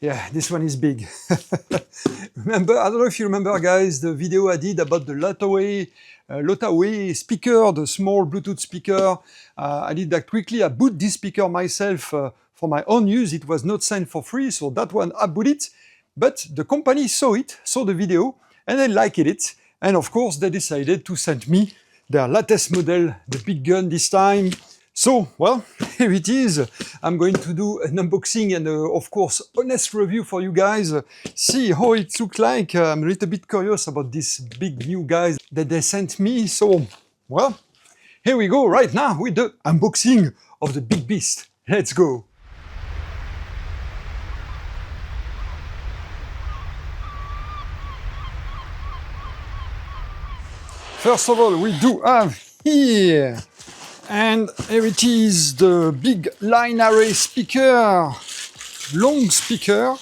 Yeah, this one is big. Remember, I don't know if you remember, guys, the video I did about the LOTAWAY speaker, the small Bluetooth speaker. I did that quickly. I bought this speaker myself for my own use. It was not sent for free, so that one I bought it. But the company saw the video, and they liked it. And of course, they decided to send me their latest model, the big gun this time. So, well, here it is. I'm going to do an unboxing and, of course, honest review for you guys. See how it looks like. I'm a little bit curious about this big new guys that they sent me. So, well, here we go right now with the unboxing of the big beast. Let's go. First of all, we do have here, and here it is, the big line array speaker, long speaker.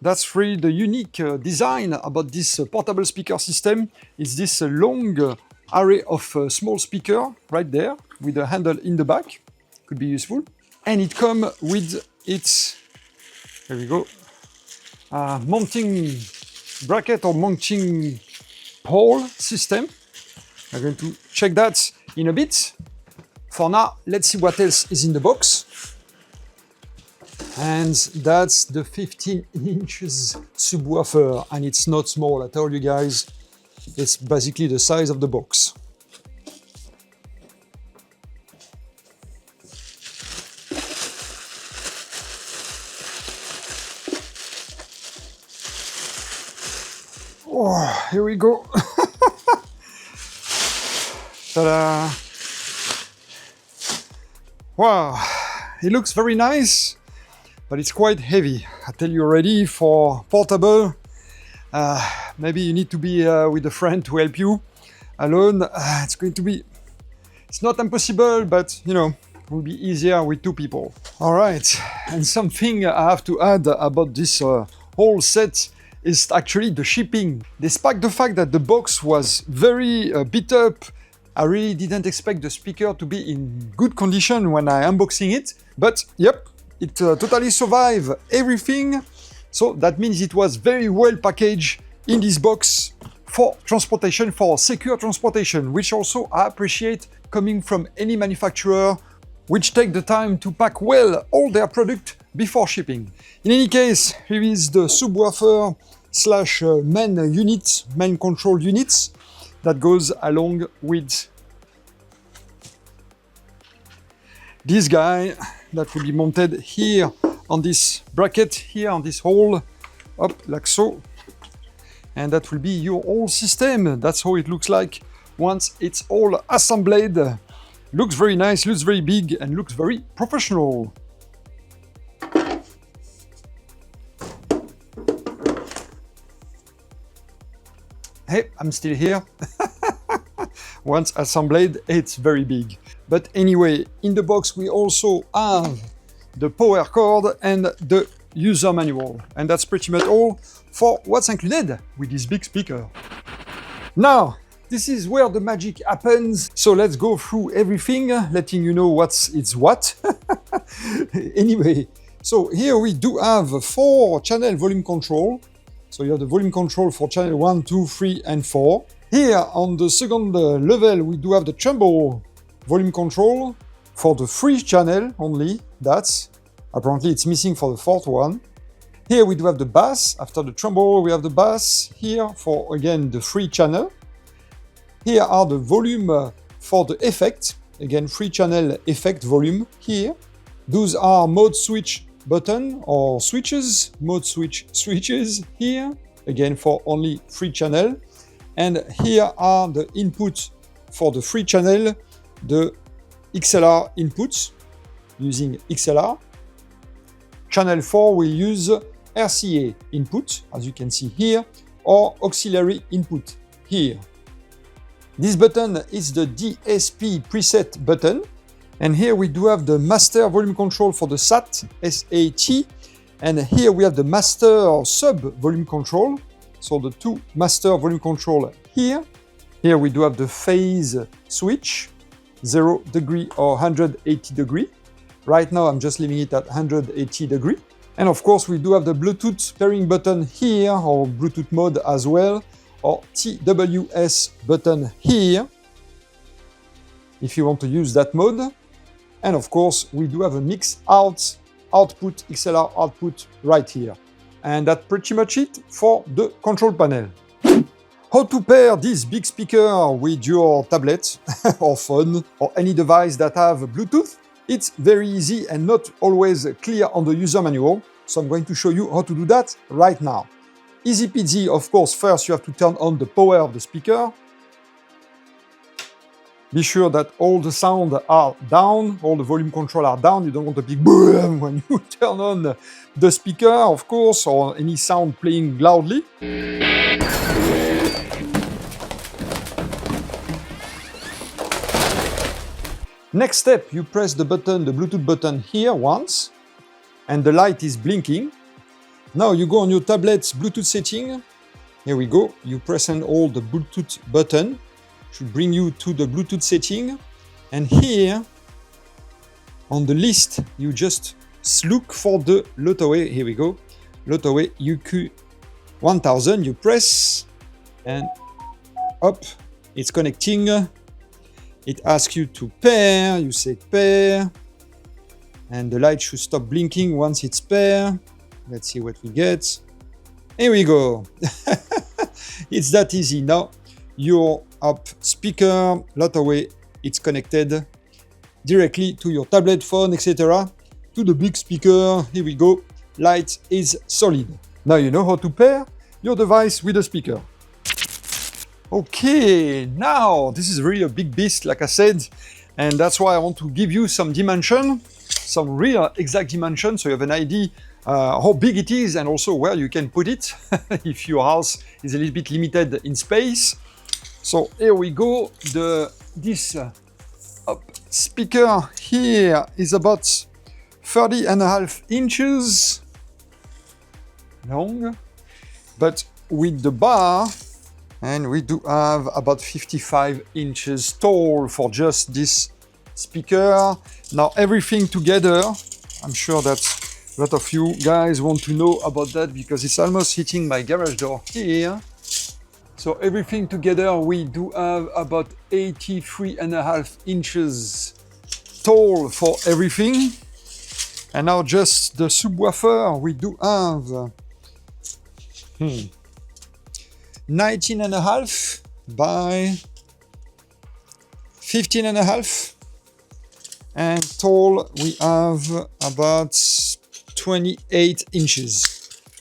That's really the unique design about this portable speaker system. Is this long array of small speaker right there with a handle in the back. Could be useful. And it comes with its, there we go, mounting bracket or mounting hole system. I'm going to check that in a bit. For now, let's see what else is in the box. And that's the 15 inches subwoofer, and it's not small. I told you guys, it's basically the size of the box. Oh, here we go. Ta-da! Wow, it looks very nice, but it's quite heavy. I tell you already, for portable, maybe you need to be with a friend to help you. Alone, it's going to be, it's not impossible, but you know, it will be easier with two people. All right, and something I have to add about this whole set is actually the shipping. Despite the fact that the box was very beat up, I really didn't expect the speaker to be in good condition when I unboxing it, but yep, it totally survived everything. So that means it was very well packaged in this box for transportation, for secure transportation, which also I appreciate coming from any manufacturer, which take the time to pack well all their product before shipping. In any case, here is the subwoofer slash main unit, main control units, that goes along with this guy that will be mounted here on this bracket, here on this hole, up like so. And that will be your whole system. That's how it looks like once it's all assembled. Looks very nice, looks very big, and looks very professional. Hey, I'm still here. Once assembled, it's very big. But anyway, in the box we also have the power cord and the user manual. And that's pretty much all for what's included with this big speaker. Now, this is where the magic happens. So let's go through everything, letting you know it's what. Anyway, so here we do have 4 channel volume control. So you have the volume control for channel 1, 2, 3, and 4. Here on the second level, we do have the tremble volume control for the 3 channel only. That's apparently it's missing for the 4th one. Here we do have the bass. After the tremble, we have the bass here for again the 3 channel. Here are the volume for the effect. Again, 3 channel effect volume here. Those are mode switch button or switches, mode switch switches here, again for only 3 channel. And here are the inputs for the 3 channel, the XLR inputs using XLR. Channel 4 will use RCA input, as you can see here, or auxiliary input here. This button is the DSP preset button. And here we do have the master volume control for the SAT, SAT. And here we have the master sub volume control. So the 2 master volume control here. Here we do have the phase switch, 0 degree or 180 degree. Right now I'm just leaving it at 180 degree. And of course, we do have the Bluetooth pairing button here, or Bluetooth mode as well, or TWS button here, if you want to use that mode. And of course, we do have a mix output, XLR output right here. And that's pretty much it for the control panel. How to pair this big speaker with your tablet or phone or any device that have Bluetooth? It's very easy and not always clear on the user manual. So I'm going to show you how to do that right now. Easy peasy, of course. First, you have to turn on the power of the speaker. Be sure that all the sound are down, all the volume control are down. You don't want a big boom when you turn on the speaker, of course, or any sound playing loudly. Next step, you press the button, the Bluetooth button here once, and the light is blinking. Now you go on your tablet's Bluetooth setting. Here we go. You press and hold the Bluetooth button. Should bring you to the Bluetooth setting. And here, on the list, you just look for the LOTAWAY. Here we go. LOTAWAY EQ-1000. You press, and up, it's connecting. It asks you to pair, you say pair, and the light should stop blinking once it's pair. Let's see what we get. Here we go. It's that easy. Now, your speaker, LOTAWAY, it's connected directly to your tablet, phone, etc. To the big speaker. Here we go. Light is solid. Now you know how to pair your device with the speaker. Okay, now this is really a big beast, like I said, and that's why I want to give you some dimension, some real exact dimension, so you have an idea how big it is and also where you can put it if your house is a little bit limited in space. So here we go. This speaker here is about 30.5 inches long, but with the bar. And we do have about 55 inches tall for just this speaker. Now everything together, I'm sure that a lot of you guys want to know about that because it's almost hitting my garage door here. So everything together, we do have about 83.5 inches tall for everything. And now just the subwoofer, we do have 19.5 by 15.5, and tall we have about 28 inches.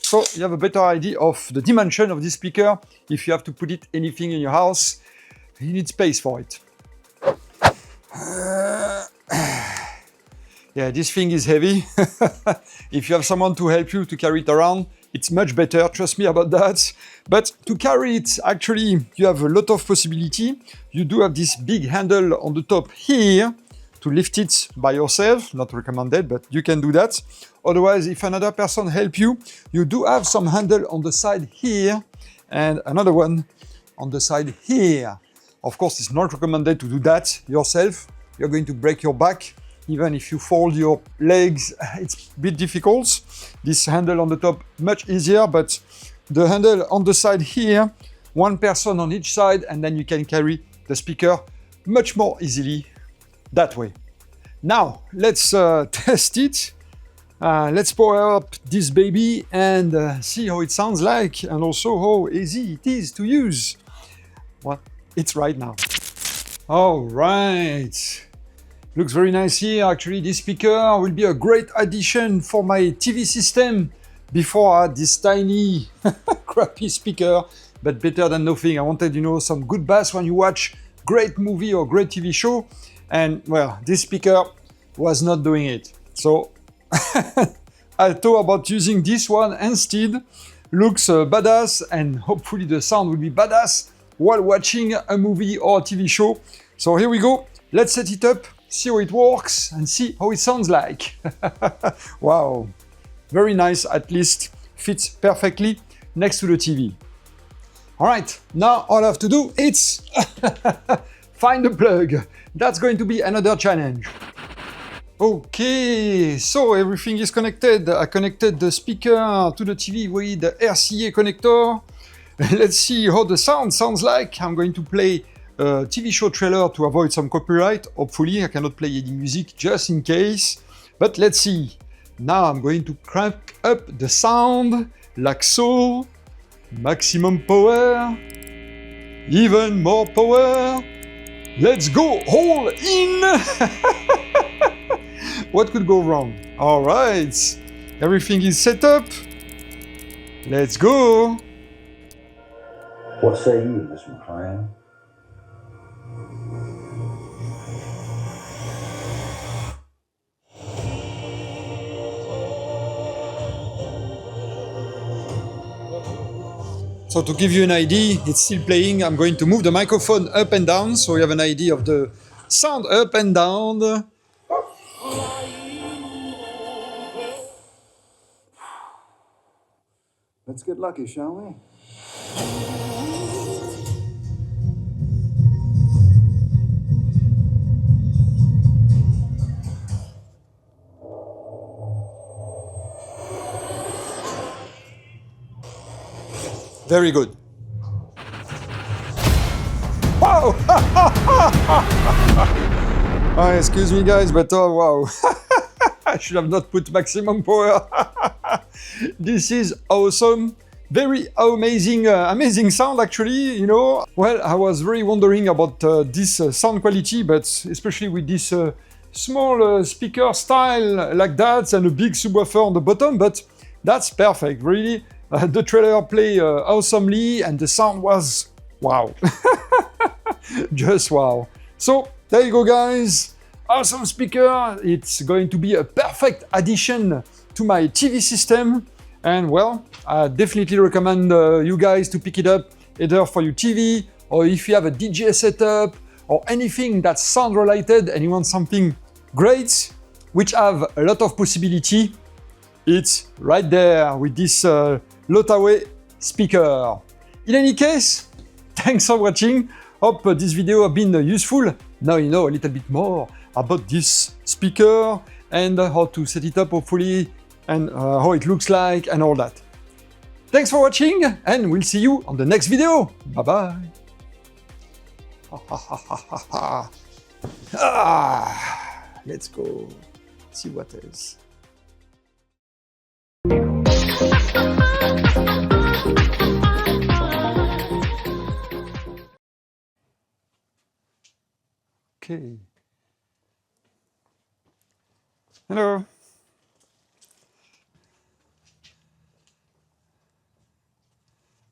So you have a better idea of the dimension of this speaker. If you have to put anything in your house, you need space for it. Yeah, this thing is heavy. If you have someone to help you to carry it around, it's much better, trust me about that. But to carry it, actually, you have a lot of possibility. You do have this big handle on the top here to lift it by yourself. Not recommended, but you can do that. Otherwise, if another person help you, you do have some handle on the side here and another one on the side here. Of course, it's not recommended to do that yourself. You're going to break your back. Even if you fold your legs, it's a bit difficult. This handle on the top, much easier, but the handle on the side here, one person on each side, and then you can carry the speaker much more easily that way. Now, let's test it. Let's power up this baby and see how it sounds like, and also how easy it is to use. Well, it's right now. All right. Looks very nice here. Actually, this speaker will be a great addition for my TV system. Before I had this tiny, crappy speaker, but better than nothing. I wanted, some good bass when you watch great movie or great TV show. And, well, this speaker was not doing it. So, I thought about using this one instead. Looks badass, and hopefully the sound will be badass while watching a movie or a TV show. So here we go. Let's set it up, see how it works, and see how it sounds like. Wow. Very nice, at least fits perfectly next to the TV. All right, now all I have to do is find the plug. That's going to be another challenge. Okay, so everything is connected. I connected the speaker to the TV with the RCA connector. Let's see how the sound sounds like. I'm going to play a TV show trailer to avoid some copyright. Hopefully, I cannot play any music just in case. But let's see. Now I'm going to crank up the sound like so. Maximum power. Even more power. Let's go all in. What could go wrong? All right. Everything is set up. Let's go. What say you, Miss McLean? So to give you an idea, it's still playing. I'm going to move the microphone up and down so you have an idea of the sound up and down. Let's get lucky, shall we? Very good. Wow! Oh, excuse me guys, but oh wow. I should have not put maximum power. This is awesome. Very amazing, amazing sound actually, you know. Well, I was very wondering about this sound quality, but especially with this small speaker style like that and a big subwoofer on the bottom, but that's perfect, really. The trailer played awesomely and the sound was wow. Just wow. So there you go guys. Awesome speaker. It's going to be a perfect addition to my TV system. And well, I definitely recommend you guys to pick it up either for your TV or if you have a DJ setup or anything that's sound related and you want something great, which have a lot of possibility. It's right there with this LOTAWAY speaker. In any case, thanks for watching. Hope this video has been useful. Now you know a little bit more about this speaker and how to set it up hopefully and how it looks like and all that. Thanks for watching and we'll see you on the next video. Bye bye. Let's go see what else. Okay. Hello.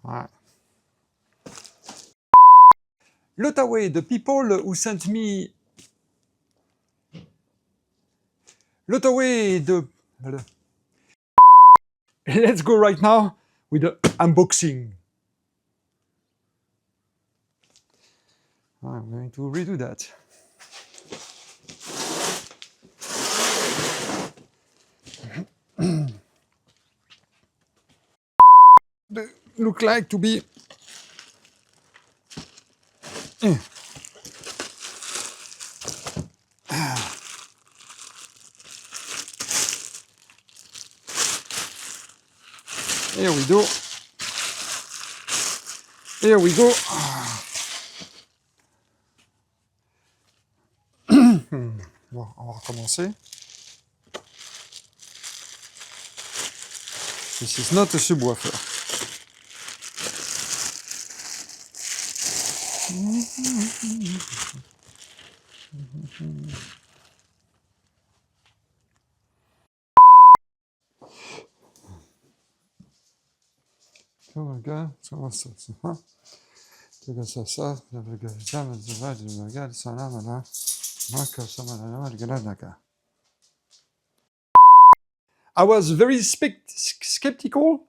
Right. LOTAWAY, the people who sent me LOTAWAY, the let's go right now with the unboxing. I'm going to redo that. They look like to be here we go. Here we go. Bon, on va recommencer. This is not a subwoofer. I was very skeptical.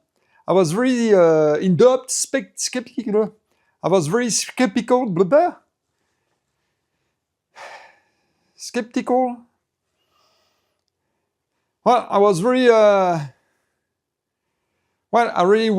I was very in-depth skeptical. I was very skeptical. Blah, blah. Skeptical. Well, I was very. Well, I really.